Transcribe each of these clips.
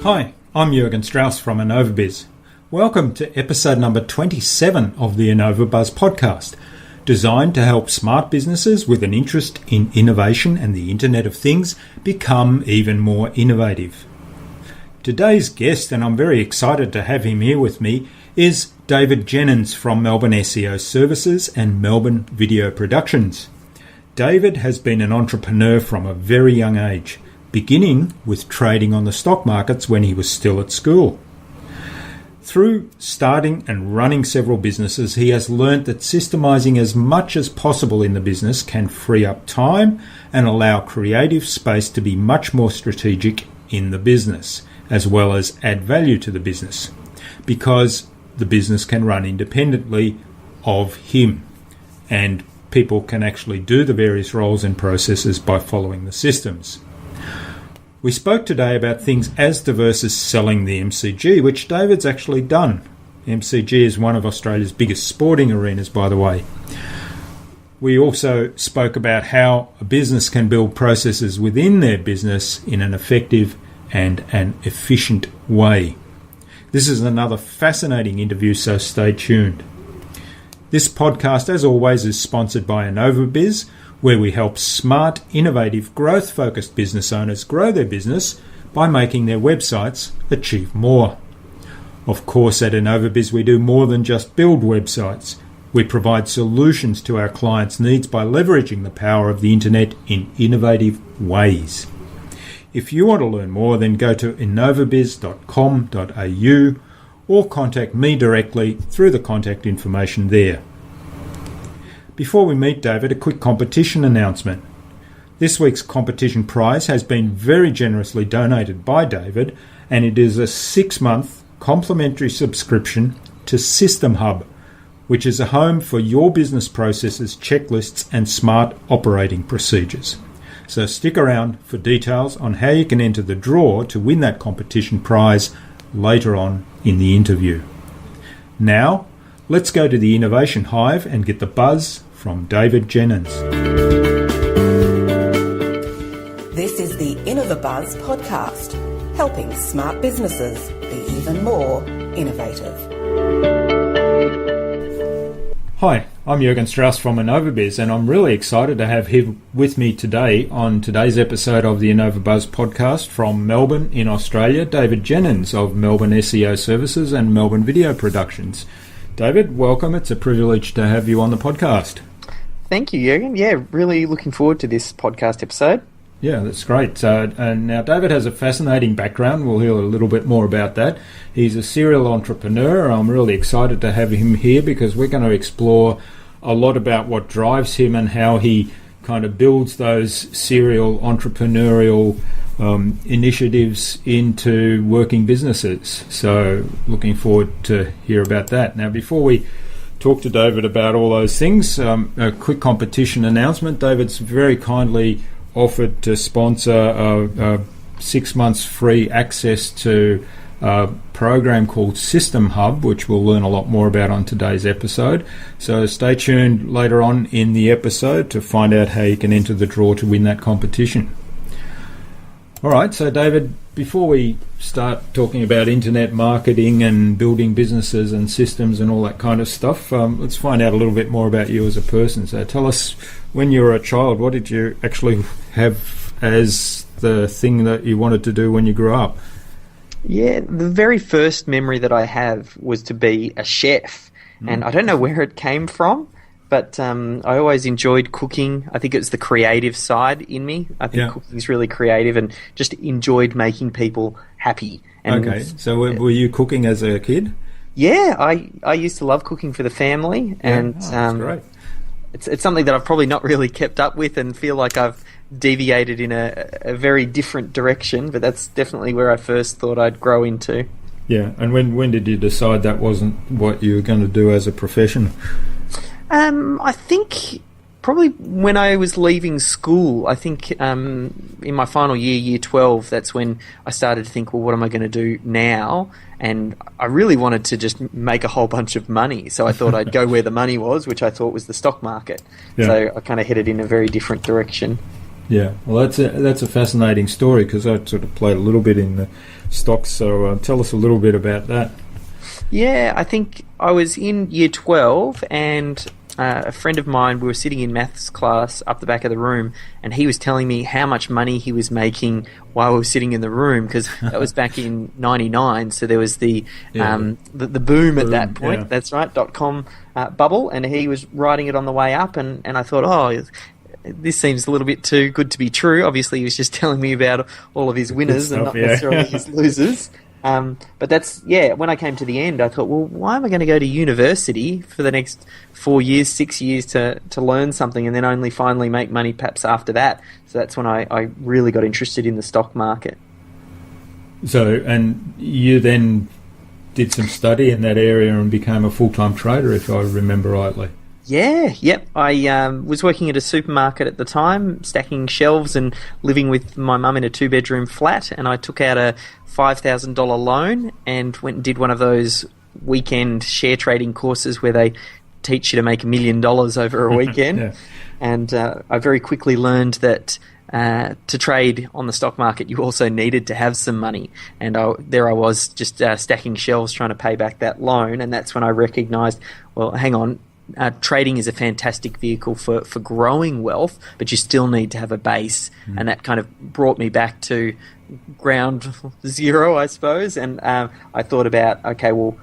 Hi, I'm Jürgen Strauss from InnovaBuzz. Welcome to episode number 27 of the InnovaBuzz podcast, designed to help smart businesses with an interest in innovation and the Internet of Things become even more innovative. Today's guest, and I'm very excited to have him here with me, is David Jenyns from Melbourne SEO Services and Melbourne Video Productions. David has been an entrepreneur from a very young age, beginning with trading on the stock markets when he was still at school. Through starting and running several businesses, he has learnt that systemizing as much as possible in the business can free up time and allow creative space to be much more strategic in the business, as well as add value to the business, because the business can run independently of him, and people can actually do the various roles and processes by following the systems. We spoke today about things as diverse as selling the MCG, which David's actually done. MCG is one of Australia's biggest sporting arenas, by the way. We also spoke about how a business can build processes within their business in an effective and an efficient way. This is another fascinating interview, so stay tuned. This podcast, as always, is sponsored by InnovaBuzz, where we help smart, innovative, growth-focused business owners grow their business by making their websites achieve more. Of course, at InnovaBuzz, we do more than just build websites. We provide solutions to our clients' needs by leveraging the power of the internet in innovative ways. If you want to learn more, then go to innovabuzz.com.au or contact me directly through the contact information there. Before we meet David, a quick competition announcement. This week's competition prize has been very generously donated by David, and it is a 6-month complimentary subscription to SystemHUB, which is a home for your business processes, checklists, and smart operating procedures. So stick around for details on how you can enter the draw to win that competition prize later on in the interview. Now, let's go to the Innovation Hive and get the buzz from David Jenyns. This is the InnovaBuzz podcast, helping smart businesses be even more innovative. Hi, I'm Jürgen Strauss from InnovaBuzz, and I'm really excited to have him with me today on today's episode of the InnovaBuzz podcast from Melbourne in Australia, David Jenyns of Melbourne SEO Services and Melbourne Video Productions. David, welcome. It's a privilege to have you on the podcast. Thank you, Jürgen. Yeah, really looking forward to this podcast episode. Yeah, that's great. And now David has a fascinating background. We'll hear a little bit more about that. He's a serial entrepreneur. I'm really excited to have him here because we're going to explore a lot about what drives him and how he kind of builds those serial entrepreneurial initiatives into working businesses. So looking forward to hear about that. Now, before we talk to David about all those things, a quick competition announcement. David's very kindly offered to sponsor 6 months free access to a program called SystemHUB, which we'll learn a lot more about on today's episode. So stay tuned later on in the episode to find out how you can enter the draw to win that competition. All right, so David, before we start talking about internet marketing and building businesses and systems and all that kind of stuff, let's find out a little bit more about you as a person. So tell us, when you were a child, what did you actually have as the thing that you wanted to do when you grew up? Yeah, the very first memory that I have was to be a chef. And I don't know where it came from, but I always enjoyed cooking. I think it's the creative side in me. I think cooking is really creative and just enjoyed making people happy. And okay, so were you cooking as a kid? Yeah, I used to love cooking for the family, and that's great. It's something that I've probably not really kept up with and feel like I've deviated in a very different direction, but that's definitely where I first thought I'd grow into. Yeah, and when did you decide that wasn't what you were going to do as a profession? I think probably when I was leaving school. I think in my final year, year 12, that's when I started to think, well, what am I going to do now? And I really wanted to just make a whole bunch of money. So I thought I'd go where the money was, which I thought was the stock market. Yeah. So I kind of headed in a very different direction. Yeah, well, that's a fascinating story, because I sort of played a little bit in the stocks. So tell us a little bit about that. Yeah, I think I was in year 12, and a friend of mine, we were sitting in maths class up the back of the room, and he was telling me how much money he was making while we were sitting in the room, because that was back in '99, so there was the boom at that point. Yeah. That's right, .com bubble, and he was writing it on the way up, and I thought, oh, this seems a little bit too good to be true. Obviously, he was just telling me about all of his winners and not necessarily his losers. But that's, when I came to the end, I thought, well, why am I going to go to university for the next 4 years, 6 years to learn something, and then only finally make money perhaps after that? So that's when I really got interested in the stock market. So, and you then did some study in that area and became a full-time trader, if I remember rightly. Yep. I was working at a supermarket at the time, stacking shelves and living with my mum in a 2-bedroom flat, and I took out a $5,000 loan and went and did one of those weekend share trading courses where they teach you to make $1 million over a weekend. Yeah. And I very quickly learned that to trade on the stock market, you also needed to have some money. And there I was just stacking shelves trying to pay back that loan, and that's when I recognised, well, hang on, trading is a fantastic vehicle for growing wealth, but you still need to have a base. And that kind of brought me back to ground zero, I suppose. And I thought about, okay, well,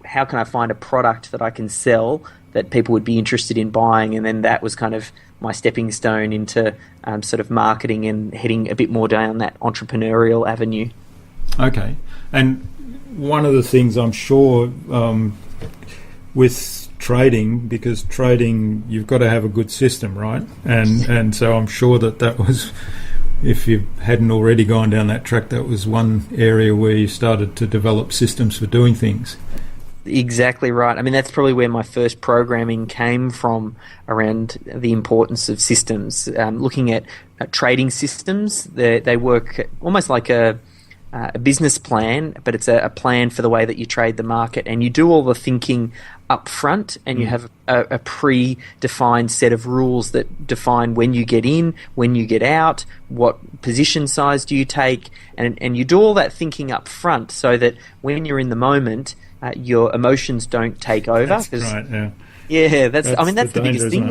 how can I find a product that I can sell that people would be interested in buying? And then that was kind of my stepping stone into sort of marketing and heading a bit more down that entrepreneurial avenue. Okay. And one of the things I'm sure with trading, because trading, you've got to have a good system, right? And so I'm sure that was, if you hadn't already gone down that track, that was one area where you started to develop systems for doing things. Exactly right. I mean, that's probably where my first programming came from, around the importance of systems. Looking at trading systems, they work almost like a business plan, but it's a plan for the way that you trade the market, and you do all the thinking up front, and you have a pre-defined set of rules that define when you get in, when you get out, what position size do you take, and you do all that thinking up front so that when you're in the moment, your emotions don't take over. That's right, yeah. Yeah, that's the biggest thing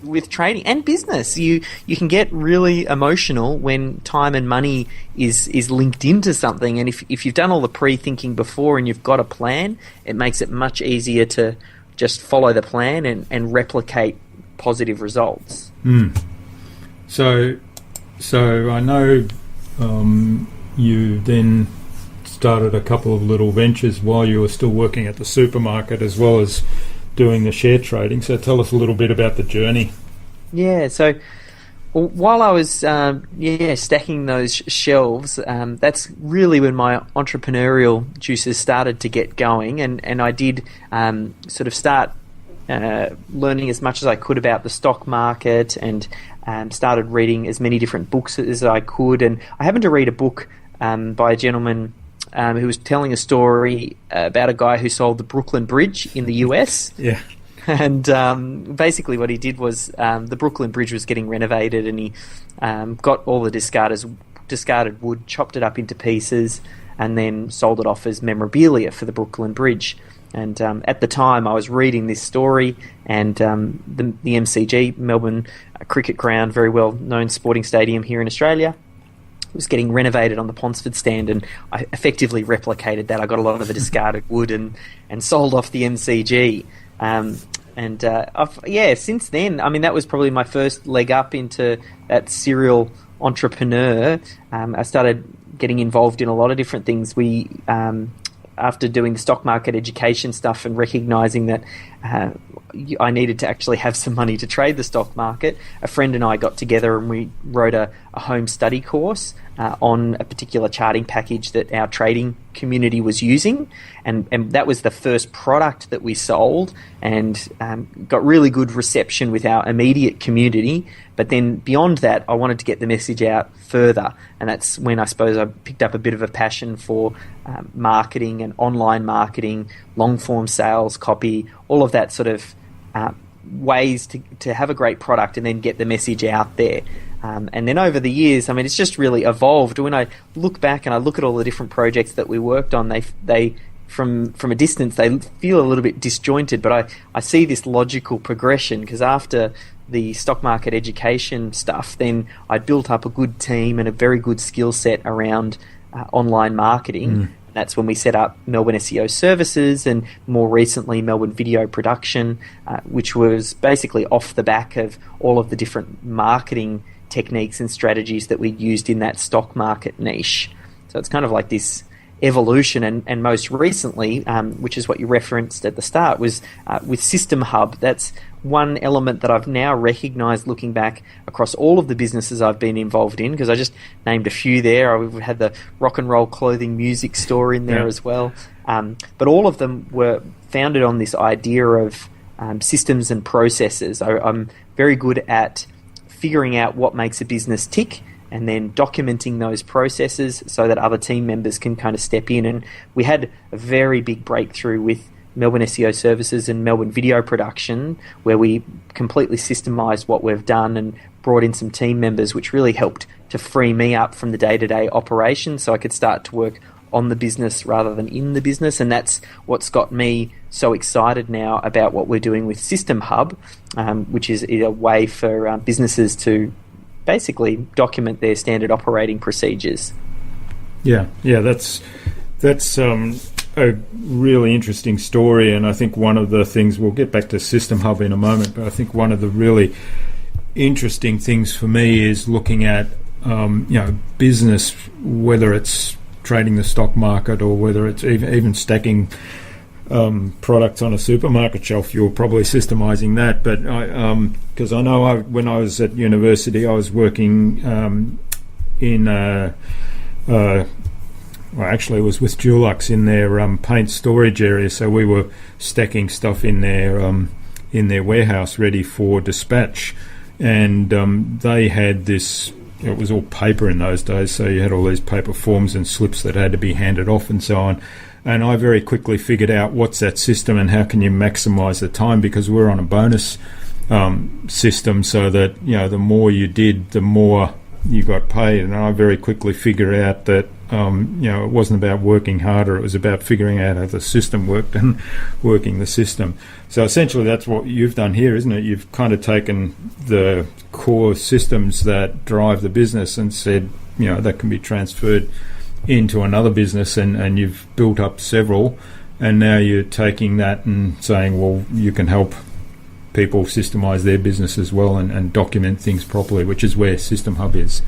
with trading and business. You can get really emotional when time and money is linked into something, and if you've done all the pre-thinking before and you've got a plan, it makes it much easier to just follow the plan and replicate positive results. So I know you then started a couple of little ventures while you were still working at the supermarket, as well as doing the share trading. So tell us a little bit about the journey. Yeah, so while I was stacking those shelves, that's really when my entrepreneurial juices started to get going, and I did sort of start learning as much as I could about the stock market, and started reading as many different books as I could. And I happened to read a book by a gentleman who was telling a story about a guy who sold the Brooklyn Bridge in the US. Yeah. And basically what he did was the Brooklyn Bridge was getting renovated, and he got all the discarded wood, chopped it up into pieces, and then sold it off as memorabilia for the Brooklyn Bridge. And at the time I was reading this story, and the MCG, Melbourne Cricket Ground, very well known sporting stadium here in Australia, was getting renovated on the Ponsford stand, and I effectively replicated that. I got a lot of the discarded wood and sold off the MCG. Since then, I mean, that was probably my first leg up into that serial entrepreneur. I started getting involved in a lot of different things. After doing the stock market education stuff and recognizing that I needed to actually have some money to trade the stock market, a friend and I got together and we wrote a home study course on a particular charting package that our trading community was using, and that was the first product that we sold, and got really good reception with our immediate community. But then beyond that, I wanted to get the message out further, and that's when I suppose I picked up a bit of a passion for marketing and online marketing, long-form sales, copy, all of that sort of ways to have a great product and then get the message out there. And then over the years, I mean, it's just really evolved. When I look back and I look at all the different projects that we worked on, they from a distance, they feel a little bit disjointed, but I see this logical progression, because after the stock market education stuff, then I built up a good team and a very good skill set around online marketing. That's when we set up Melbourne SEO services, and more recently Melbourne video production, which was basically off the back of all of the different marketing techniques and strategies that we used in that stock market niche. So it's kind of like this evolution, and most recently, which is what you referenced at the start, was with SystemHUB. That's one element that I've now recognised looking back across all of the businesses I've been involved in, because I just named a few there. We've had the rock and roll clothing music store in there as well. But all of them were founded on this idea of systems and processes. I'm very good at figuring out what makes a business tick, and then documenting those processes so that other team members can kind of step in. And we had a very big breakthrough with Melbourne SEO services and Melbourne video production, where we completely systemised what we've done and brought in some team members, which really helped to free me up from the day-to-day operations, so I could start to work on the business rather than in the business. And that's what's got me so excited now about what we're doing with SystemHUB, which is a way for businesses to basically document their standard operating procedures. That's a really interesting story, and I think one of the things, we'll get back to SystemHUB in a moment, but I think one of the really interesting things for me is looking at business, whether it's trading the stock market or whether it's even stacking products on a supermarket shelf. You're probably systemizing that, but because I know when I was at university, I was working in actually it was with Dulux in their paint storage area, so we were stacking stuff in their warehouse ready for dispatch, and they had this. It was all paper in those days, so you had all these paper forms and slips that had to be handed off and so on. And I very quickly figured out what's that system and how can you maximise the time, because we're on a bonus system, so that the more you did, the more you got paid. And I very quickly figured out that it wasn't about working harder; it was about figuring out how the system worked and working the system. So essentially, that's what you've done here, isn't it? You've kind of taken the core systems that drive the business and said, that can be transferred into another business, and you've built up several, and now you're taking that and saying, well, you can help people systemize their business as well and document things properly, which is where SystemHUB is.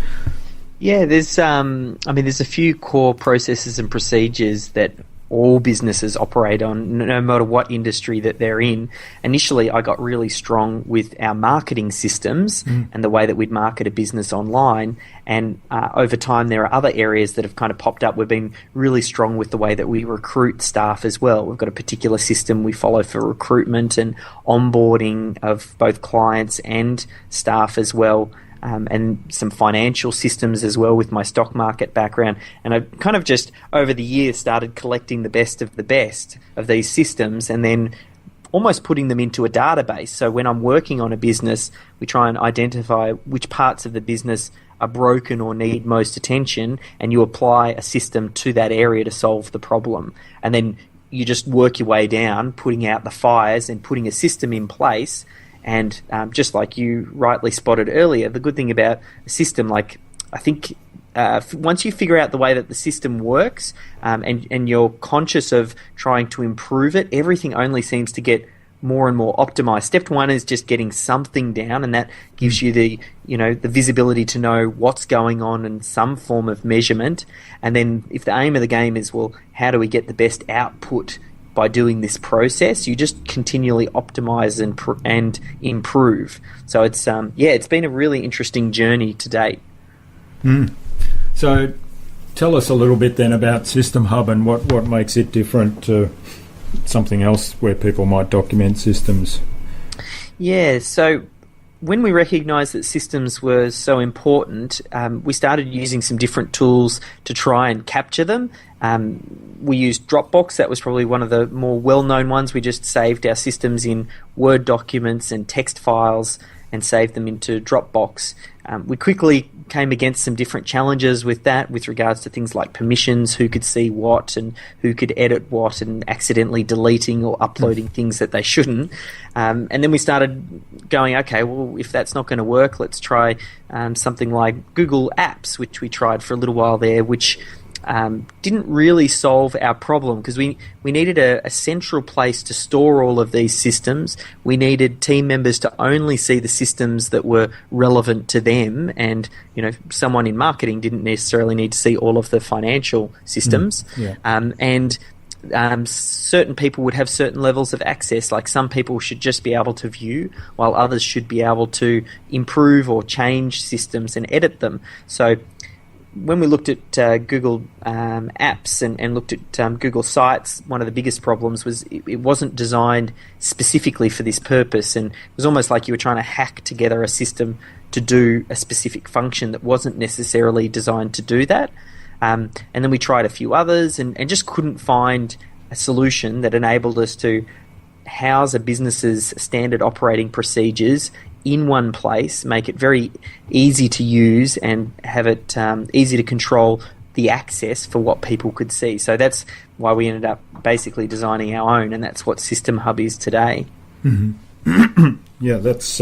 Yeah, there's a few core processes and procedures that all businesses operate on, no matter what industry that they're in. Initially, I got really strong with our marketing systems and the way that we'd market a business online. And over time, there are other areas that have kind of popped up. We've been really strong with the way that we recruit staff as well. We've got a particular system we follow for recruitment and onboarding of both clients and staff as well. And some financial systems as well with my stock market background. And I kind of just over the years started collecting the best of these systems and then almost putting them into a database. So when I'm working on a business, we try and identify which parts of the business are broken or need most attention, and you apply a system to that area to solve the problem. And then you just work your way down, putting out the fires and putting a system in place. And just like you rightly spotted earlier, the good thing about a system, I think once you figure out the way that the system works and you're conscious of trying to improve it, everything only seems to get more and more optimized. Step one is just getting something down, and that gives you the visibility to know what's going on and some form of measurement. And then if the aim of the game is, well, how do we get the best output by doing this process, you just continually optimize and improve. So it's it's been a really interesting journey to date. So tell us a little bit then about SystemHUB and what makes it different to something else where people might document systems. Yeah, so when we recognised that systems were so important, we started using some different tools to try and capture them. We used Dropbox. That was probably one of the more well-known ones. We just saved our systems in Word documents and text files, and saved them into Dropbox. We quickly came against some different challenges with that, with regards to things like permissions, who could see what and who could edit what, and accidentally deleting or uploading things that they shouldn't. And then we started going, okay, well, if that's not going to work, let's try something like Google Apps, which we tried for a little while there, which didn't really solve our problem, because we needed a central place to store all of these systems. We needed team members to only see the systems that were relevant to them, and someone in marketing didn't necessarily need to see all of the financial systems. Certain people would have certain levels of access, like some people should just be able to view, while others should be able to improve or change systems and edit them. So when we looked at Google Apps and looked at Google Sites, one of the biggest problems was it wasn't designed specifically for this purpose, and it was almost like you were trying to hack together a system to do a specific function that wasn't necessarily designed to do that. And then we tried a few others and just couldn't find a solution that enabled us to house a business's standard operating procedures in one place, make it very easy to use, and have it easy to control the access for what people could see. So that's why we ended up basically designing our own, and that's what SystemHUB is today. Mm-hmm. Yeah, that's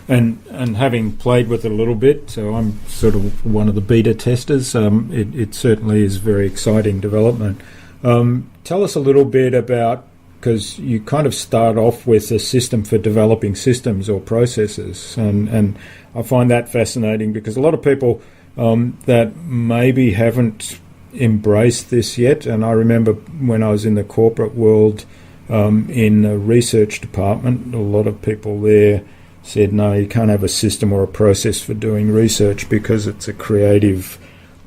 and having played with it a little bit, so I'm sort of one of the beta testers. It certainly is very exciting development. Tell us a little bit about, because you kind of start off with a system for developing systems or processes, and I find that fascinating, because a lot of people that maybe haven't embraced this yet, and I remember when I was in the corporate world in the research department, a lot of people there said, no, you can't have a system or a process for doing research because it's a creative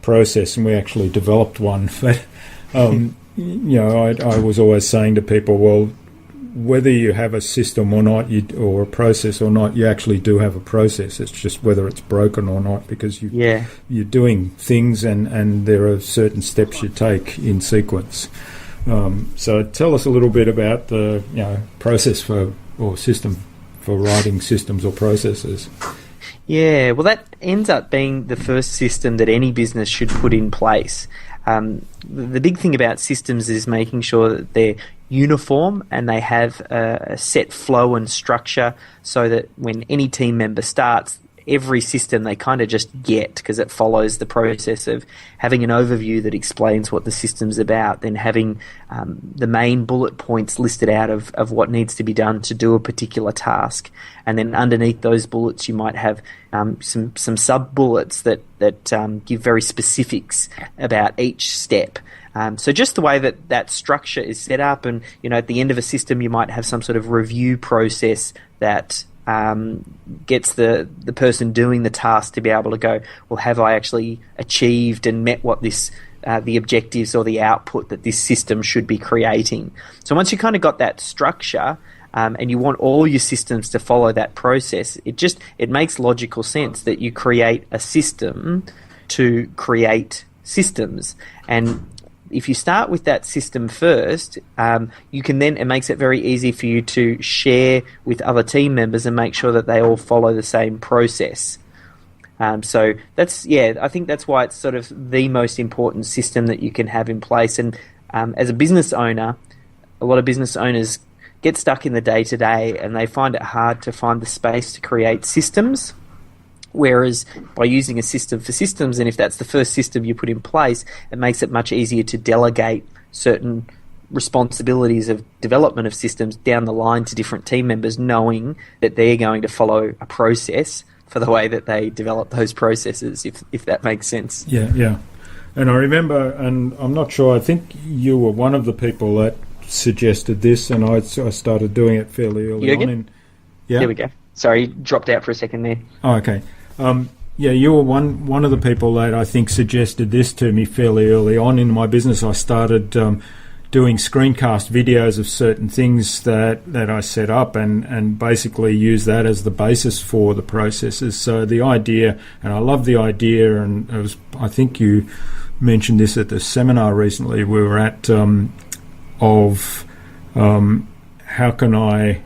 process, and we actually developed one. But I was always saying to people, well, whether you have a system or not, or a process or not, you actually do have a process. It's just whether it's broken or not, because you're doing things, and there are certain steps you take in sequence. So tell us a little bit about the process or system for writing systems or processes. Yeah, well, that ends up being the first system that any business should put in place. The big thing about systems is making sure that they're uniform and they have a set flow and structure, so that when any team member starts, every system they kind of just get, because it follows the process of having an overview that explains what the system's about, then having the main bullet points listed out of what needs to be done to do a particular task, and then underneath those bullets you might have some sub-bullets that give very specifics about each step. So just the way that structure is set up, and at the end of a system you might have some sort of review process that gets the person doing the task to be able to go, well, have I actually achieved and met what this the objectives or the output that this system should be creating. So once you kind of got that structure, and you want all your systems to follow that process, it makes logical sense that you create a system to create systems. And if you start with that system first, you can then, it makes it very easy for you to share with other team members and make sure that they all follow the same process. So I think that's why it's sort of the most important system that you can have in place. And as a business owner, a lot of business owners get stuck in the day-to-day and they find it hard to find the space to create systems. Whereas by using a system for systems, and if that's the first system you put in place, it makes it much easier to delegate certain responsibilities of development of systems down the line to different team members, knowing that they're going to follow a process for the way that they develop those processes, if that makes sense. Yeah. And I remember, and I'm not sure, I think you were one of the people that suggested this, and I started doing it fairly early on. There we go. Sorry, dropped out for a second there. Oh, okay. You were one of the people that I think suggested this to me fairly early on in my business. I started doing screencast videos of certain things that I set up, and basically use that as the basis for the processes. So the idea, and I love the idea, and I think you mentioned this at the seminar recently we were at, of how can I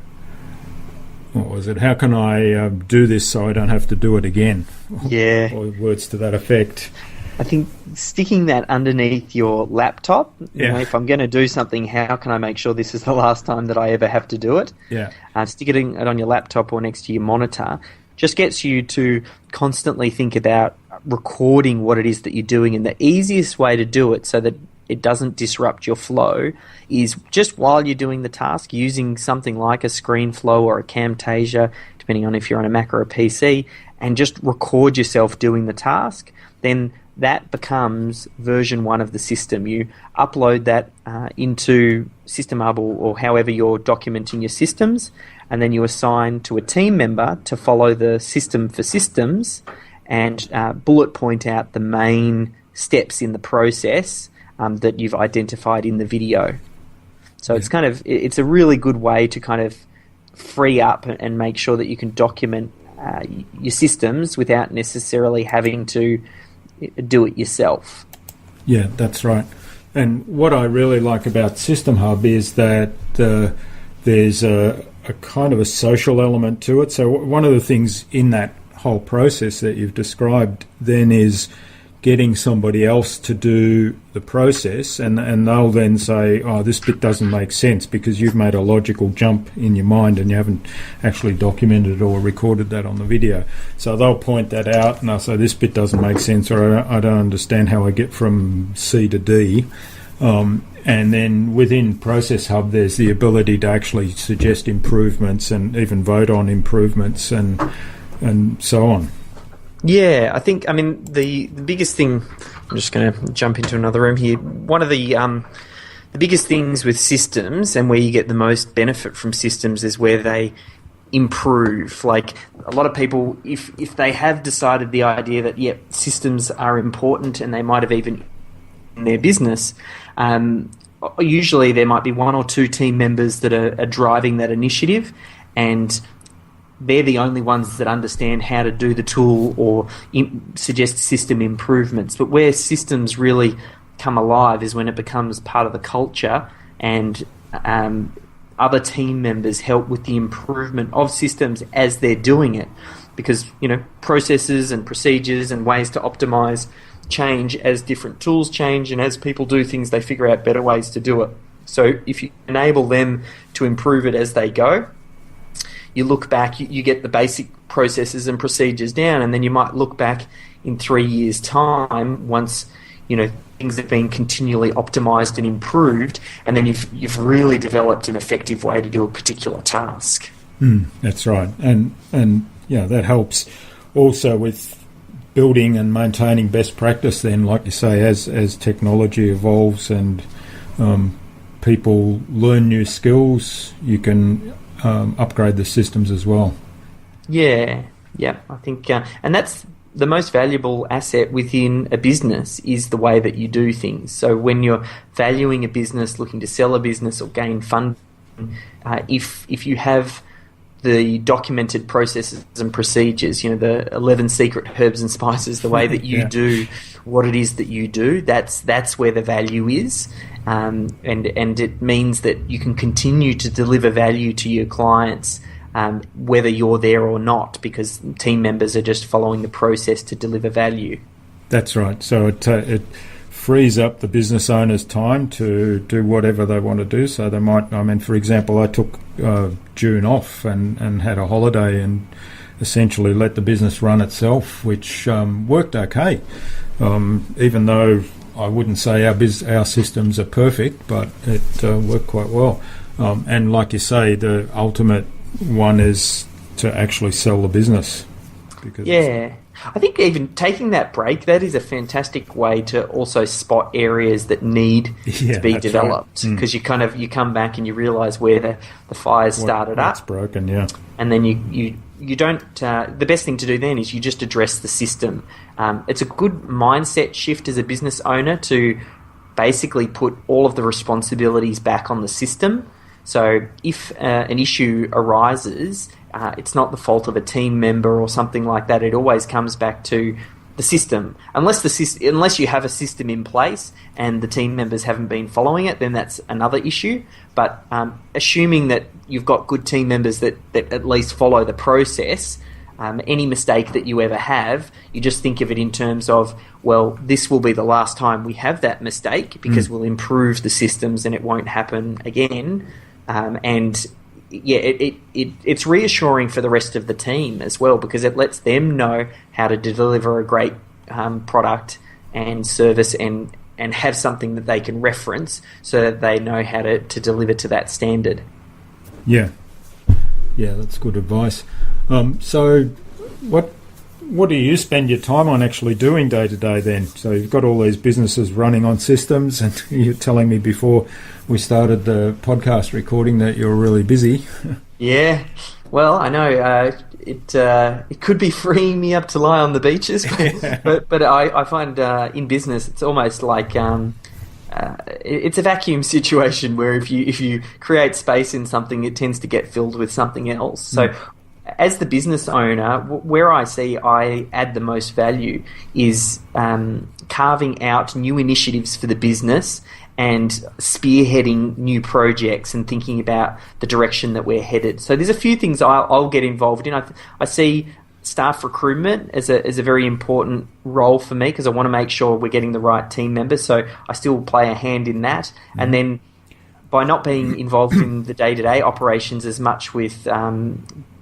What was it? How can I do this so I don't have to do it again? Yeah. Or words to that effect. I think sticking that underneath your laptop, if I'm going to do something, how can I make sure this is the last time that I ever have to do it? Yeah. Sticking it on your laptop or next to your monitor just gets you to constantly think about recording what it is that you're doing. And the easiest way to do it so that it doesn't disrupt your flow is just while you're doing the task, using something like a ScreenFlow or a Camtasia, depending on if you're on a Mac or a PC, and just record yourself doing the task. Then that becomes version 1 of the system. You upload that into SystemHUB or however you're documenting your systems, and then you assign to a team member to follow the system for systems and bullet point out the main steps in the process that you've identified in the video. So it's a really good way to kind of free up and make sure that you can document your systems without necessarily having to do it yourself. Yeah, that's right. And what I really like about SystemHUB is that there's a kind of a social element to it. So one of the things in that whole process that you've described then is getting somebody else to do the process, and they'll then say, oh, this bit doesn't make sense because you've made a logical jump in your mind and you haven't actually documented or recorded that on the video. So they'll point that out and they'll say, this bit doesn't make sense, or I don't understand how I get from C to D. And then within ProcessHUB, there's the ability to actually suggest improvements and even vote on improvements and so on. Yeah, I mean, the biggest thing, I'm just going to jump into another room here. One of the biggest things with systems and where you get the most benefit from systems is where they improve. Like a lot of people, if they have decided the idea that, systems are important and they might have even in their business, usually there might be 1 or 2 team members that are driving that initiative, and they're the only ones that understand how to do the tool or suggest system improvements. But where systems really come alive is when it becomes part of the culture and other team members help with the improvement of systems as they're doing it. Because, processes and procedures and ways to optimize change as different tools change, and as people do things, they figure out better ways to do it. So if you enable them to improve it as they go, you look back, you get the basic processes and procedures down, and then you might look back in 3 years' time once things have been continually optimized and improved, and then you've really developed an effective way to do a particular task. That's right, and that helps also with building and maintaining best practice. Then, like you say, as technology evolves and people learn new skills, you can upgrade the systems as well. Yeah, I think, and that's the most valuable asset within a business is the way that you do things. So when you're valuing a business, looking to sell a business or gain funding, if you have the documented processes and procedures, the 11 secret herbs and spices, the way that you do what it is that you do, that's where the value is. And it means that you can continue to deliver value to your clients whether you're there or not, because team members are just following the process to deliver value. That's right. So it frees up the business owner's time to do whatever they want to do. So they might, for example, I took June off and had a holiday and essentially let the business run itself, which worked okay. Even though I wouldn't say our systems are perfect, but it worked quite well. And like you say, the ultimate one is to actually sell the business. I think even taking that break, that is a fantastic way to also spot areas that need to be developed. Because you come back and you realise where the fires started up. It's broken, and then you don't. The best thing to do then is you just address the system. It's a good mindset shift as a business owner to basically put all of the responsibilities back on the system. So if an issue arises, it's not the fault of a team member or something like that. It always comes back to the system. Unless you have a system in place and the team members haven't been following it, then that's another issue. But assuming that you've got good team members that at least follow the process, any mistake that you ever have, you just think of it in terms of, well, this will be the last time we have that mistake because we'll improve the systems and it won't happen again. It's reassuring for the rest of the team as well, because it lets them know how to deliver a great product and service and have something that they can reference so that they know how to deliver to that standard. Yeah, that's good advice. So what do you spend your time on actually doing day to day then? So you've got all these businesses running on systems, and you're telling me before we started the podcast recording that you're really busy. Yeah, well, I know it could be freeing me up to lie on the beaches, but I find in business it's almost like it's a vacuum situation where if you create space in something, it tends to get filled with something else. So as the business owner, where I see I add the most value is carving out new initiatives for the business and spearheading new projects and thinking about the direction that we're headed. So there's a few things I'll get involved in. I see staff recruitment as a very important role for me because I want to make sure we're getting the right team members. So I still play a hand in that. And then by not being involved in the day-to-day operations as much with,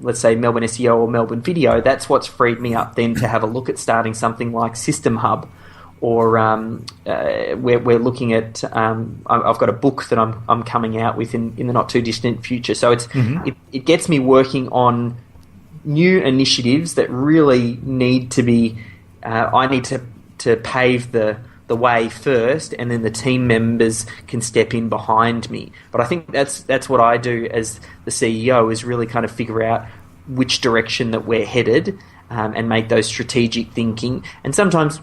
let's say, Melbourne SEO or Melbourne Video, that's what's freed me up then to have a look at starting something like SystemHUB, or we're looking at. I've got a book that I'm coming out with in the not too distant future. So it gets me working on new initiatives that really need to be. I need to pave the way first, and then the team members can step in behind me. But I think that's what I do as the CEO, is really kind of figure out which direction that we're headed and make those strategic thinking. And sometimes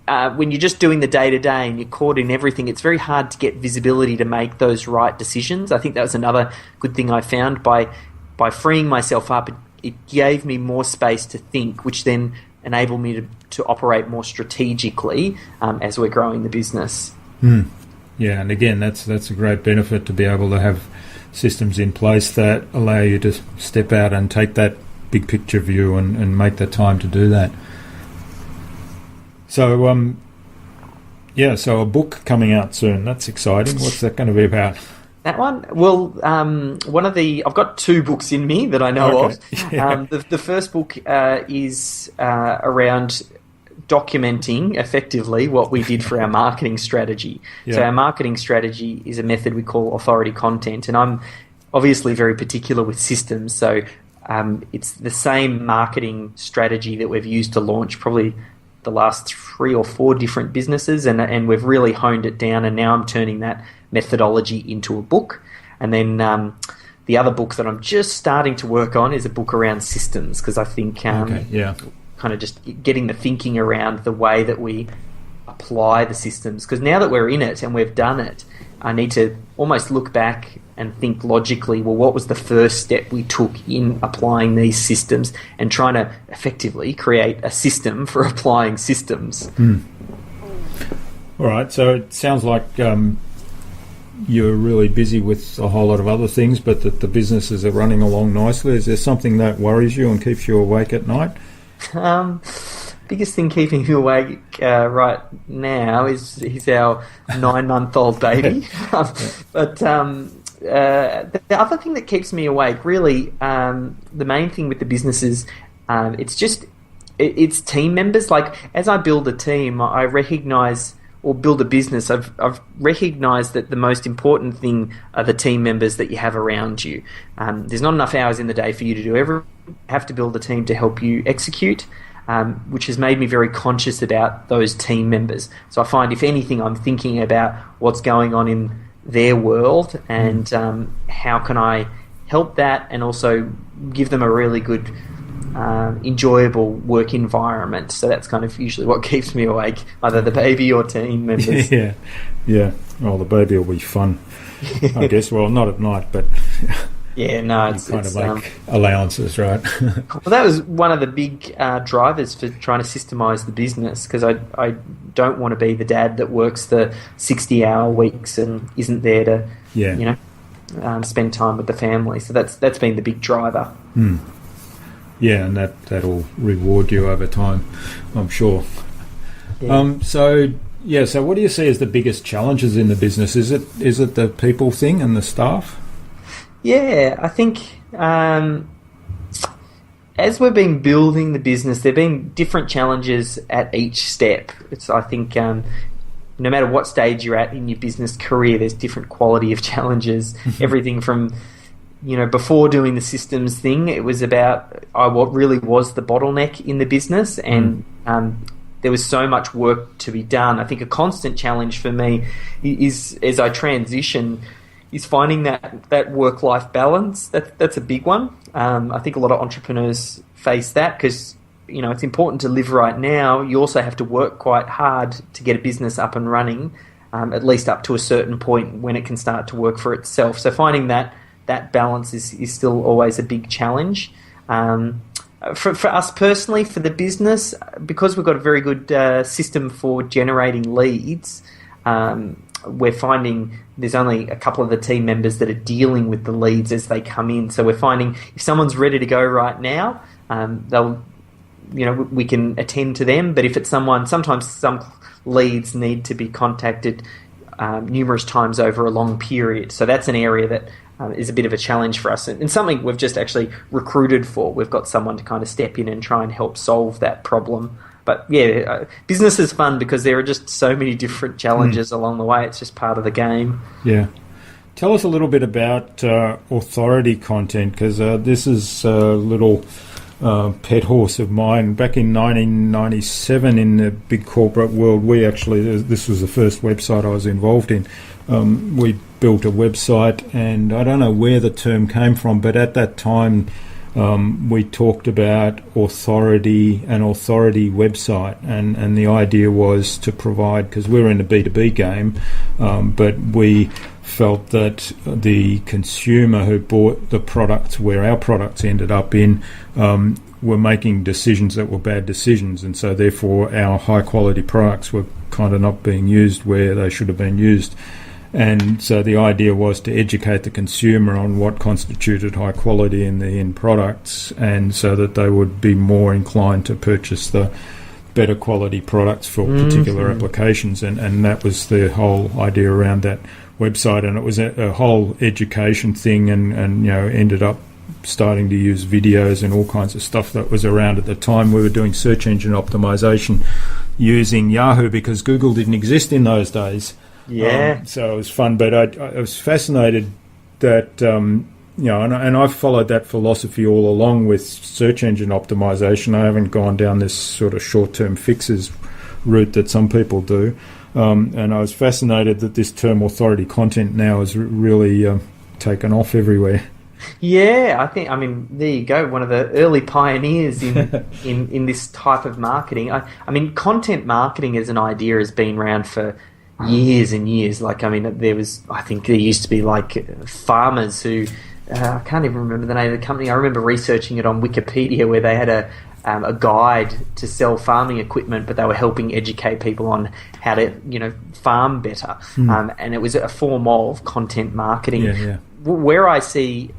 when you're just doing the day-to-day and you're caught in everything, it's very hard to get visibility to make those right decisions. I think that was another good thing I found by freeing myself up. It gave me more space to think, which then enabled me to operate more strategically as we're growing the business. Yeah, and again, that's a great benefit to be able to have systems in place that allow you to step out and take that big picture view and make the time to do that. So, so a book coming out soon. That's exciting. What's that going to be about? That one? Well, I've got two books in me that I know of. Yeah. The first book is around documenting effectively what we did for our marketing strategy. Yeah. So our marketing strategy is a method we call authority content, and I'm obviously very particular with systems. So it's the same marketing strategy that we've used to launch probably the last 3 or 4 different businesses, and we've really honed it down, and now I'm turning that methodology into a book. And then the other book that I'm just starting to work on is a book around systems, because I think kind of just getting the thinking around the way that we apply the systems, because now that we're in it and we've done it, I need to almost look back and think logically, well, what was the first step we took in applying these systems, and trying to effectively create a system for applying systems. All right, so it sounds like you're really busy with a whole lot of other things, but that the businesses are running along nicely. Is there something that worries you and keeps you awake at night? Biggest thing keeping me awake right now is our 9-month-old baby. But the other thing that keeps me awake, really, the main thing with the business is it's team members. Like, as I build a team, I recognise, or build a business, I've recognised that the most important thing are the team members that you have around you. There's not enough hours in the day for you to do everything. You have to build a team to help you execute, which has made me very conscious about those team members. So I find, if anything, I'm thinking about what's going on in their world and how can I help that, and also give them a really good enjoyable work environment. So that's kind of usually what keeps me awake, either the baby or team members. Yeah. Well, the baby will be fun, I guess. Well, not at night, but Yeah, no, you it's kind of make allowances, right? well, that was one of the big drivers for trying to systemize the business, because I don't want to be the dad that works the 60-hour weeks and isn't there to spend time with the family. So that's been the big driver. Yeah, and that'll reward you over time, I'm sure. Yeah. So what do you see as the biggest challenges in the business? Is it the people thing and the staff? Yeah, I think as we've been building the business, there have been different challenges at each step. I think no matter what stage you're at in your business career, there's different quality of challenges. Everything from, before doing the systems thing, it was about what really was the bottleneck in the business, and there was so much work to be done. I think a constant challenge for me is, as I transition, is finding that work-life balance. That's a big one. I think a lot of entrepreneurs face that because, it's important to live right now. You also have to work quite hard to get a business up and running, at least up to a certain point when it can start to work for itself. So finding that balance is still always a big challenge. For us personally, for the business, because we've got a very good system for generating leads, we're finding there's only a couple of the team members that are dealing with the leads as they come in. So we're finding if someone's ready to go right now, we can attend to them. But if it's sometimes some leads need to be contacted numerous times over a long period. So that's an area that is a bit of a challenge for us, and something we've just actually recruited for. We've got someone to kind of step in and try and help solve that problem. But yeah, business is fun because there are just so many different challenges along the way. It's just part of the game. Yeah. Tell us a little bit about authority content, because this is a little pet horse of mine. Back in 1997 in the big corporate world, this was the first website I was involved in. We built a website, and I don't know where the term came from, but at that time we talked about authority website, and the idea was to provide, because we were in the B2B game, but we felt that the consumer who bought the products where our products ended up in were making decisions that were bad decisions, and so therefore our high quality products were kind of not being used where they should have been used. And so the idea was to educate the consumer on what constituted high quality in the end products, and so that they would be more inclined to purchase the better quality products for particular applications. And that was the whole idea around that website. And it was a whole education thing, and ended up starting to use videos and all kinds of stuff that was around at the time. We were doing search engine optimization using Yahoo because Google didn't exist in those days. Yeah. So it was fun, but I was fascinated that, and I've followed that philosophy all along with search engine optimization. I haven't gone down this sort of short-term fixes route that some people do. And I was fascinated that this term authority content now has really taken off everywhere. Yeah, I mean, there you go. One of the early pioneers in this type of marketing. I mean, content marketing as an idea has been around for years and years. I think there used to be farmers who, I can't even remember the name of the company. I remember researching it on Wikipedia, where they had a guide to sell farming equipment, but they were helping educate people on how to, farm better. And it was a form of content marketing. Yeah. Where I see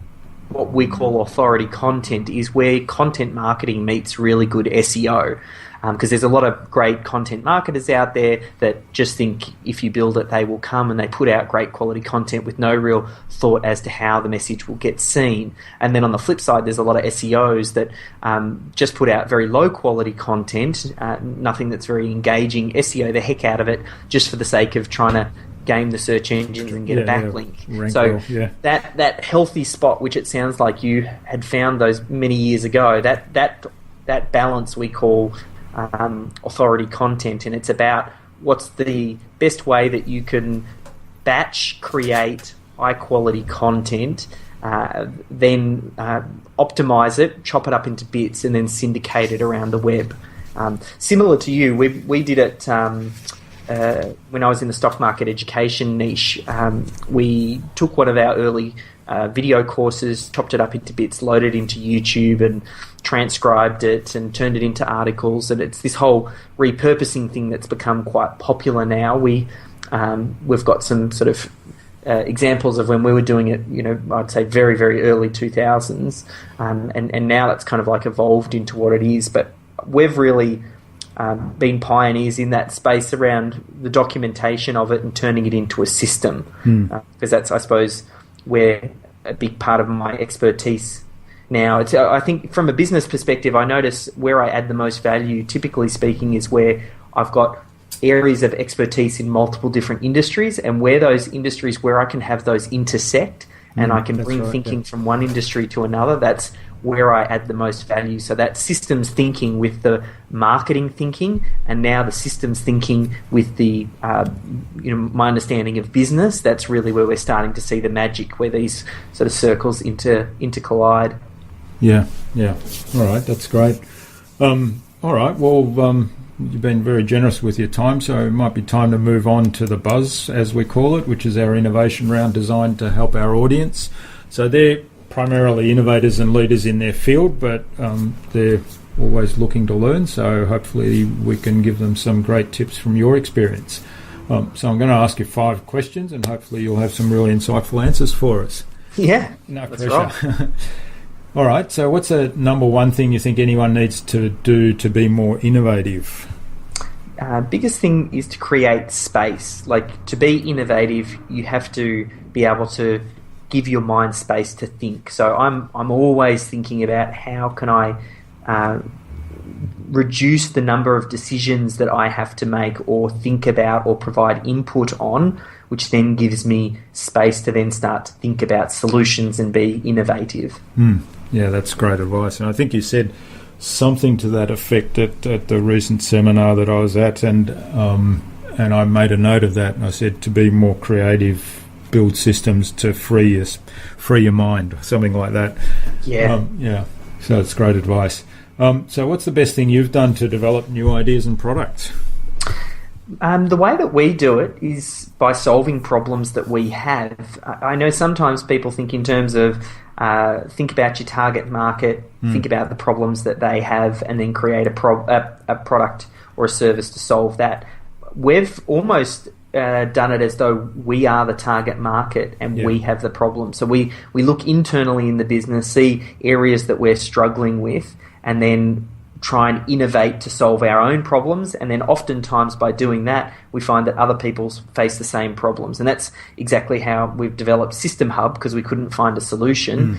what we call authority content is where content marketing meets really good SEO. Because there's a lot of great content marketers out there that just think if you build it, they will come, and they put out great quality content with no real thought as to how the message will get seen. And then on the flip side, there's a lot of SEOs that just put out very low quality content, nothing that's very engaging, SEO the heck out of it just for the sake of trying to game the search engines and get a backlink. That healthy spot, which it sounds like you had found those many years ago, that balance we call authority content, and it's about what's the best way that you can batch create high quality content, then optimize it, chop it up into bits, and then syndicate it around the web. Similar to you, we did it when I was in the stock market education niche, we took one of our early video courses, chopped it up into bits, loaded it into YouTube and transcribed it and turned it into articles. And it's this whole repurposing thing that's become quite popular now. We've got some sort of examples of when we were doing it, I'd say very, very early 2000s. And now it's kind of like evolved into what it is. But we've really been pioneers in that space around the documentation of it and turning it into a system. Because that's, I suppose, where a big part of my expertise now. I think from a business perspective, I notice where I add the most value, typically speaking, is where I've got areas of expertise in multiple different industries, and where those industries where I can have those intersect and I can bring thinking from one industry to another. That's where I add the most value. So that systems thinking with the marketing thinking, and now the systems thinking with the my understanding of business. That's really where we're starting to see the magic, where these sort of circles intercollide. Yeah. All right, that's great. All right, well, you've been very generous with your time, so it might be time to move on to the Buzz, as we call it, which is our innovation round designed to help our audience. So they're primarily innovators and leaders in their field, but they're always looking to learn, so hopefully we can give them some great tips from your experience. So I'm going to ask you 5 questions, and hopefully you'll have some really insightful answers for us. Yeah, no pressure. All right, so what's the number one thing you think anyone needs to do to be more innovative? Biggest thing is to create space. Like, to be innovative, you have to be able to give your mind space to think. So I'm always thinking about how can I reduce the number of decisions that I have to make or think about or provide input on, which then gives me space to then start to think about solutions and be innovative. Yeah, that's great advice. And I think you said something to that effect at the recent seminar that I was at, and I made a note of that, and I said to be more creative, build systems to free your mind, something like that. Yeah. So it's great advice. So what's the best thing you've done to develop new ideas and products? The way that we do it is by solving problems that we have. I know sometimes people think in terms of think about your target market, think about the problems that they have, and then create a product or a service to solve that. We've almost done it as though we are the target market and we have the problem. So we look internally in the business, see areas that we're struggling with, and then try and innovate to solve our own problems. And then oftentimes by doing that, we find that other people face the same problems. And that's exactly how we've developed SystemHUB, because we couldn't find a solution,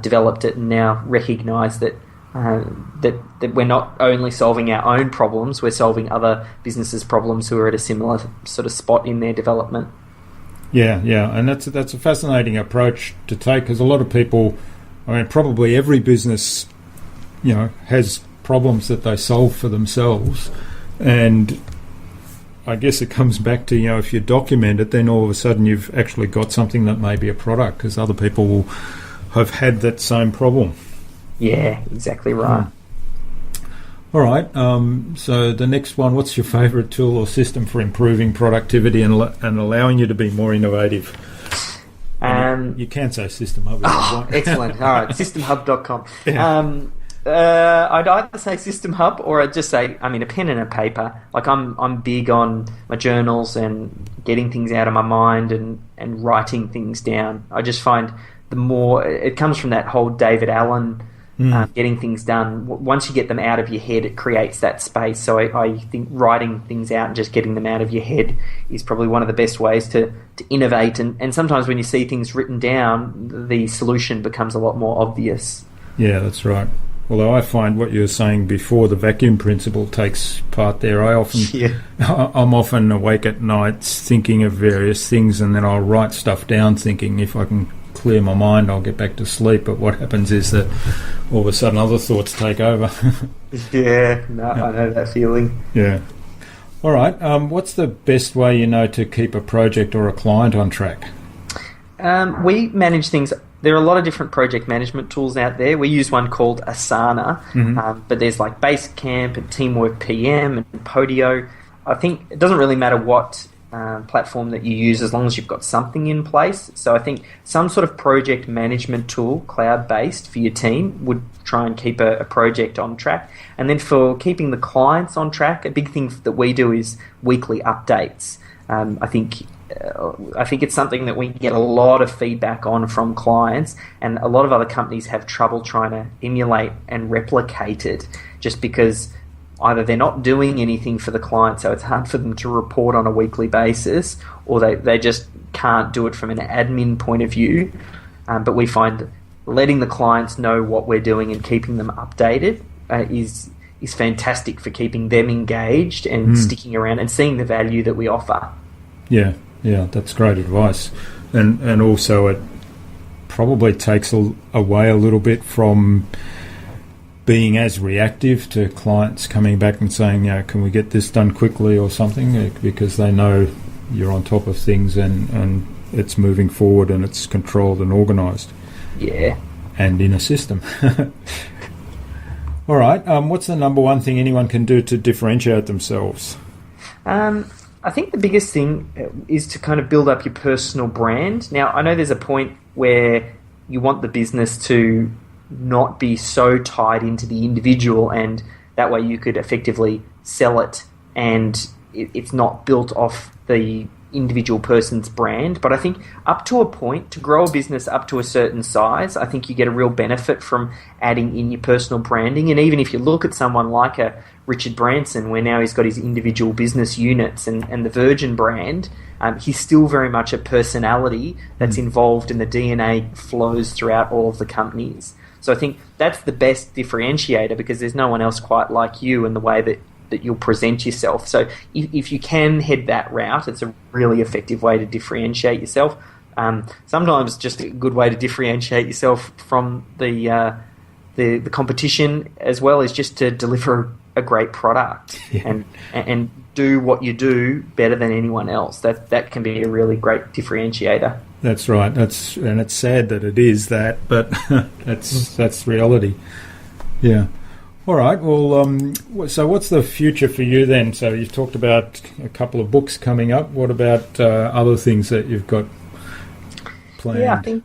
developed it, and now recognise that that we're not only solving our own problems, we're solving other businesses' problems who are at a similar sort of spot in their development. Yeah, and that's a fascinating approach to take, because a lot of people, probably every business, has problems that they solve for themselves, and I guess it comes back to, if you document it, then all of a sudden you've actually got something that may be a product, because other people will have had that same problem. Yeah, exactly right. All right, so the next one, what's your favourite tool or system for improving productivity and allowing you to be more innovative? You can say SystemHUB if you want. Excellent. All right, systemhub.com. Yeah. I'd either say SystemHUB, or I'd just say, a pen and a paper. Like, I'm big on my journals and getting things out of my mind and writing things down. I just find the more, it comes from that whole David Allen getting things done. Once you get them out of your head, it creates that space. So I think writing things out and just getting them out of your head is probably one of the best ways to innovate. And sometimes when you see things written down, the solution becomes a lot more obvious. Yeah, that's right. Although I find what you were saying before, the vacuum principle takes part there. I'm often awake at nights thinking of various things, and then I'll write stuff down thinking if I can clear my mind, I'll get back to sleep. But what happens is that all of a sudden other thoughts take over. I know that feeling. Yeah. All right. What's the best way to keep a project or a client on track? We manage things. There are a lot of different project management tools out there. We use one called Asana, but there's like Basecamp and Teamwork PM and Podio. I think it doesn't really matter what platform that you use as long as you've got something in place. So I think some sort of project management tool, cloud-based, for your team would try and keep a project on track. And then for keeping the clients on track, a big thing that we do is weekly updates. I think it's something that we get a lot of feedback on from clients, and a lot of other companies have trouble trying to emulate and replicate it just because either they're not doing anything for the client, so it's hard for them to report on a weekly basis, or they just can't do it from an admin point of view. But we find letting the clients know what we're doing and keeping them updated is fantastic for keeping them engaged and sticking around and seeing the value that we offer. Yeah, that's great advice. And also it probably takes away a little bit from being as reactive to clients coming back and saying, can we get this done quickly or something, because they know you're on top of things and it's moving forward and it's controlled and organised. Yeah. And in a system. All right. What's the number one thing anyone can do to differentiate themselves? I think the biggest thing is to kind of build up your personal brand. Now, I know there's a point where you want the business to not be so tied into the individual, and that way you could effectively sell it and it's not built off the individual person's brand. But I think up to a point, to grow a business up to a certain size, I think you get a real benefit from adding in your personal branding. And even if you look at someone like a Richard Branson, where now he's got his individual business units and the Virgin brand, he's still very much a personality that's involved in the DNA flows throughout all of the companies. So I think that's the best differentiator, because there's no one else quite like you in the way that you'll present yourself. So if you can head that route, it's a really effective way to differentiate yourself. Sometimes just a good way to differentiate yourself from the competition as well is just to deliver a great product and do what you do better than anyone else. That can be a really great differentiator. That's right. And it's sad that it is that, but that's reality. Yeah. All right. Well, so what's the future for you then? So you've talked about a couple of books coming up. What about other things that you've got planned? Yeah,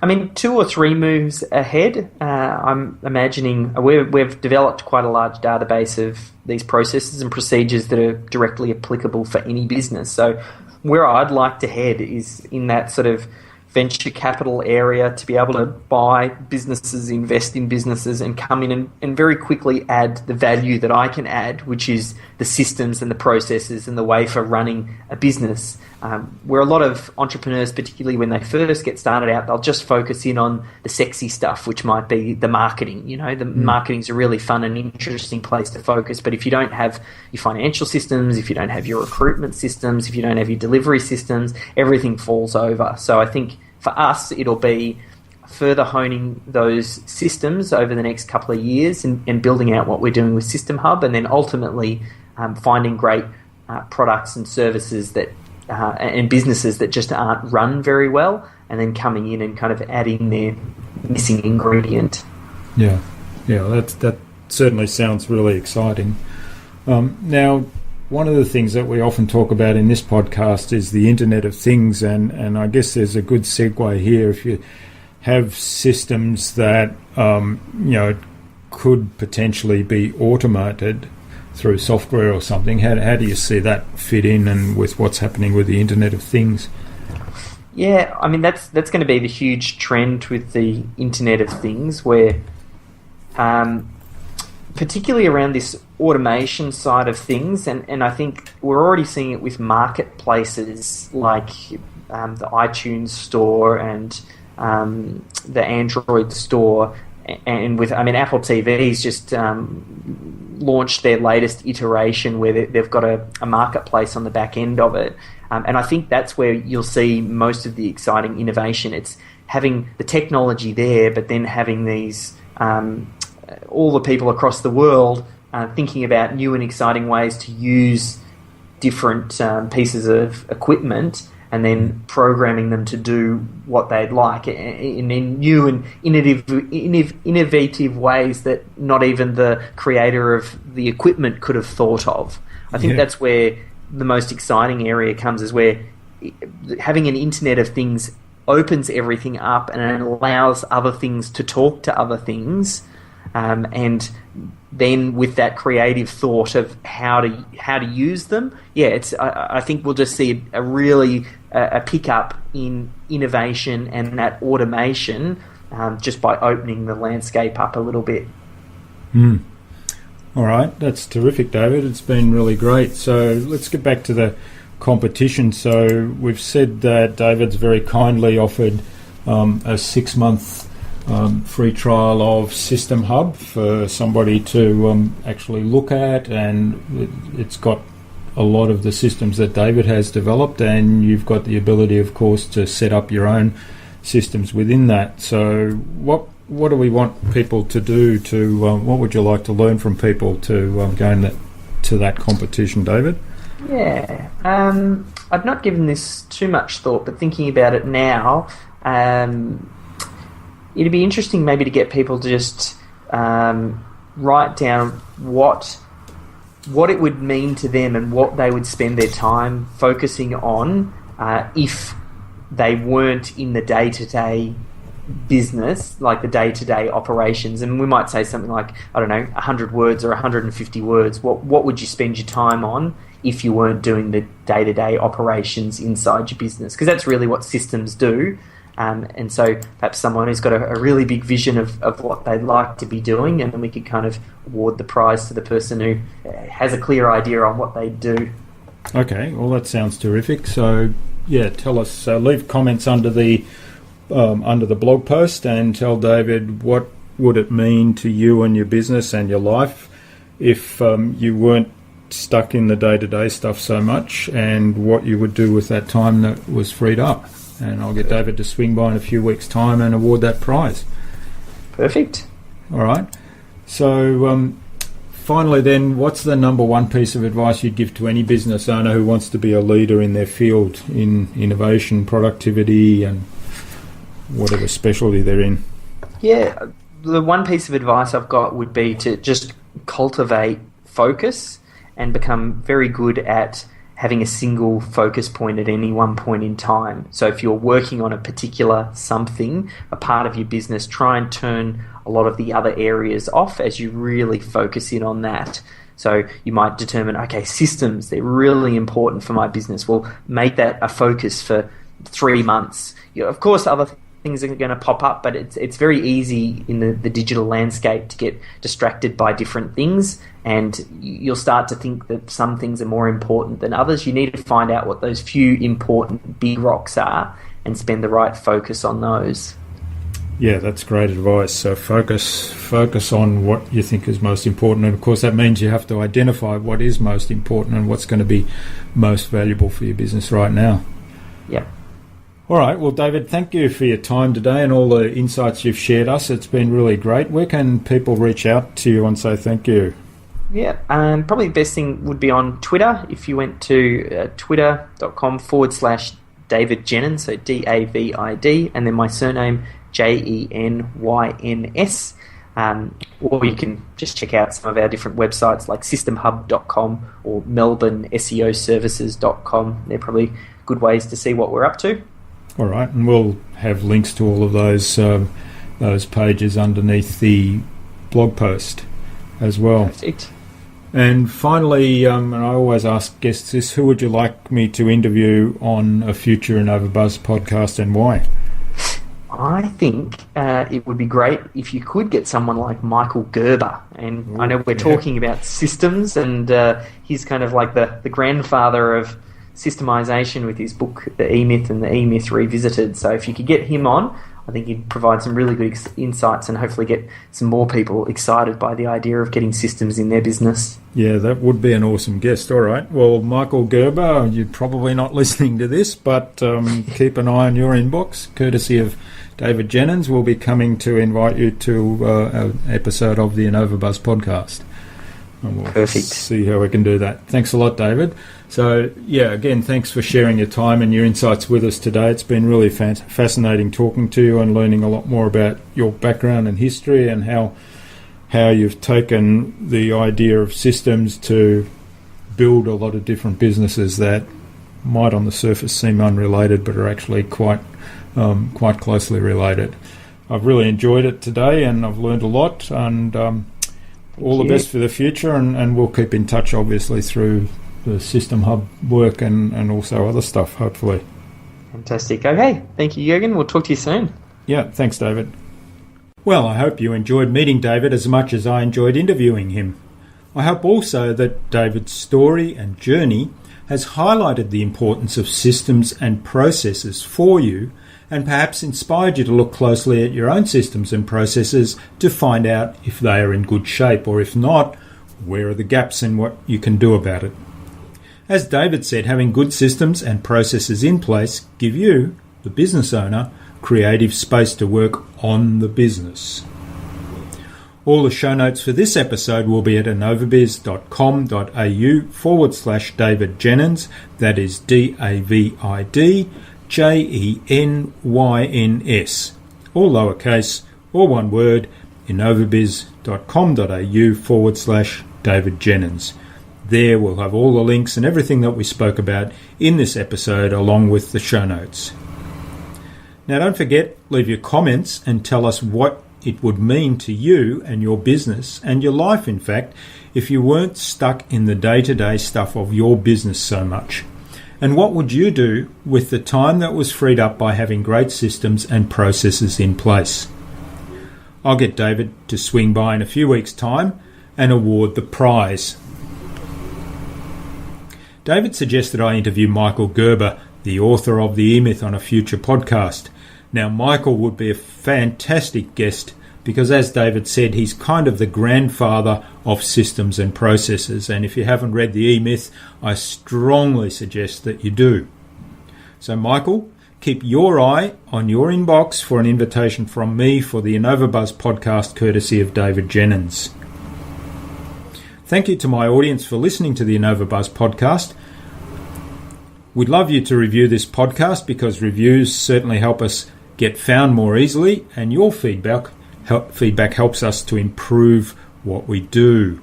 I mean, 2 or 3 moves ahead. I'm imagining we've developed quite a large database of these processes and procedures that are directly applicable for any business. So where I'd like to head is in that sort of venture capital area, to be able to buy businesses, invest in businesses, and come in and very quickly add the value that I can add, which is the systems and the processes and the way for running a business. Where a lot of entrepreneurs, particularly when they first get started out, they'll just focus in on the sexy stuff, which might be the marketing. Marketing's a really fun and interesting place to focus, but if you don't have your financial systems, if you don't have your recruitment systems, if you don't have your delivery systems, everything falls over. So I think for us, it'll be further honing those systems over the next couple of years and building out what we're doing with SystemHUB, and then ultimately finding great products and services that and businesses that just aren't run very well, and then coming in and kind of adding their missing ingredient. Yeah, that certainly sounds really exciting. Now, one of the things that we often talk about in this podcast is the Internet of Things, and I guess there's a good segue here. If you have systems that could potentially be automated through software or something, how do you see that fit in and with what's happening with the Internet of Things? Yeah, I mean that's going to be the huge trend with the Internet of Things, where particularly around this automation side of things, and I think we're already seeing it with marketplaces like the iTunes store and the Android store, and with Apple TV's just launched their latest iteration where they've got a marketplace on the back end of it, and I think that's where you'll see most of the exciting innovation. It's having the technology there, but then having these all the people across the world thinking about new and exciting ways to use different pieces of equipment, and then programming them to do what they'd like in new and innovative ways that not even the creator of the equipment could have thought of. I think that's where the most exciting area comes, is where having an Internet of Things opens everything up and it allows other things to talk to other things, and then with that creative thought of how to use them, I think we'll just see a really pickup in innovation and that automation, just by opening the landscape up a little bit. All right, that's terrific, David. It's been really great. So let's get back to the competition. So we've said that David's very kindly offered a 6-month free trial of SystemHUB for somebody to actually look at, and it's got a lot of the systems that David has developed, and you've got the ability, of course, to set up your own systems within that. So what do we want people to do to what would you like to learn from people to go to that competition, David? Yeah, I've not given this too much thought, but thinking about it now, it'd be interesting maybe to get people to just write down what it would mean to them and what they would spend their time focusing on if they weren't in the day-to-day business, like the day-to-day operations. And we might say something like, I don't know, 100 words or 150 words. What would you spend your time on if you weren't doing the day-to-day operations inside your business? Because that's really what systems do. And so perhaps someone who's got a really big vision of what they'd like to be doing, and then we could kind of award the prize to the person who has a clear idea on what they do. Okay, well, that sounds terrific. So, yeah, tell us, leave comments under the blog post and tell David what would it mean to you and your business and your life if you weren't stuck in the day-to-day stuff so much, and what you would do with that time that was freed up. And I'll get David to swing by in a few weeks' time and award that prize. Perfect. All right. So finally then, what's the number one piece of advice you'd give to any business owner who wants to be a leader in their field in innovation, productivity, and whatever specialty they're in? Yeah, the one piece of advice I've got would be to just cultivate focus and become very good at having a single focus point at any one point in time. So if you're working on a particular something, a part of your business, try and turn a lot of the other areas off as you really focus in on that. So you might determine, okay, systems, they're really important for my business. Well, make that a focus for 3 months. Of course, other things are going to pop up, but it's very easy in the digital landscape to get distracted by different things, and you'll start to think that some things are more important than others. You need to find out what those few important big rocks are and spend the right focus on those. Yeah, that's great advice. So focus on what you think is most important, and of course that means you have to identify what is most important and what's going to be most valuable for your business right now. Yeah. All right. Well, David, thank you for your time today and all the insights you've shared us. It's been really great. Where can people reach out to you and say thank you? Yeah, probably the best thing would be on Twitter. If you went to twitter.com/David Jenyns, so David, and then my surname, Jenyns. Or you can just check out some of our different websites like SystemHUB.com or Melbourne SEO Services.com. They're probably good ways to see what we're up to. All right, and we'll have links to all of those pages underneath the blog post as well. Perfect. And finally, and I always ask guests this, who would you like me to interview on a future InnovaBuzz podcast and why? I think it would be great if you could get someone like Michael Gerber. And I know we're talking about systems, and he's kind of like the grandfather of systemization with his book, The E-Myth and the E-Myth Revisited. So if you could get him on, I think he'd provide some really good insights and hopefully get some more people excited by the idea of getting systems in their business. Yeah, that would be an awesome guest. All right. Well, Michael Gerber, you're probably not listening to this, but keep an eye on your inbox, courtesy of David Jenyns. Will be coming to invite you to an episode of the InnovaBuzz podcast. And we'll Perfect. See how we can do that. Thanks a lot, David. So, yeah, again, thanks for sharing your time and your insights with us today. It's been really fascinating talking to you and learning a lot more about your background and history and how you've taken the idea of systems to build a lot of different businesses that might on the surface seem unrelated but are actually quite closely related. I've really enjoyed it today and I've learned a lot, and all the best for the future, and we'll keep in touch obviously through the SystemHUB work and also other stuff, hopefully. Fantastic. Okay, thank you, Jürgen. We'll talk to you soon. Yeah, thanks, David. Well, I hope you enjoyed meeting David as much as I enjoyed interviewing him. I hope also that David's story and journey has highlighted the importance of systems and processes for you, and perhaps inspired you to look closely at your own systems and processes to find out if they are in good shape, or if not, where are the gaps and what you can do about it. As David said, having good systems and processes in place give you, the business owner, creative space to work on the business. All the show notes for this episode will be at innovabiz.com.au/David Jenyns. That is DAVID JENYNS. All lowercase, all one word, innovabiz.com.au/David Jenyns. There we'll have all the links and everything that we spoke about in this episode along with the show notes. Now don't forget, leave your comments and tell us what it would mean to you and your business and your life, in fact, if you weren't stuck in the day-to-day stuff of your business so much. And what would you do with the time that was freed up by having great systems and processes in place? I'll get David to swing by in a few weeks' time and award the prize. David suggested I interview Michael Gerber, the author of The E-Myth, on a future podcast. Now, Michael would be a fantastic guest because, as David said, he's kind of the grandfather of systems and processes. And if you haven't read The E-Myth, I strongly suggest that you do. So, Michael, keep your eye on your inbox for an invitation from me for the InnovaBuzz podcast, courtesy of David Jenyns. Thank you to my audience for listening to the InnovaBuzz podcast. We'd love you to review this podcast because reviews certainly help us get found more easily, and your feedback helps us to improve what we do.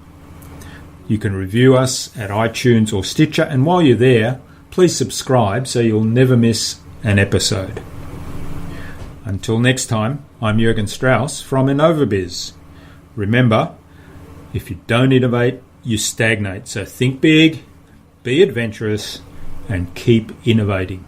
You can review us at iTunes or Stitcher, and while you're there, please subscribe so you'll never miss an episode. Until next time, I'm Jürgen Strauss from InnovaBizz. Remember, if you don't innovate, you stagnate. So think big, be adventurous, and keep innovating.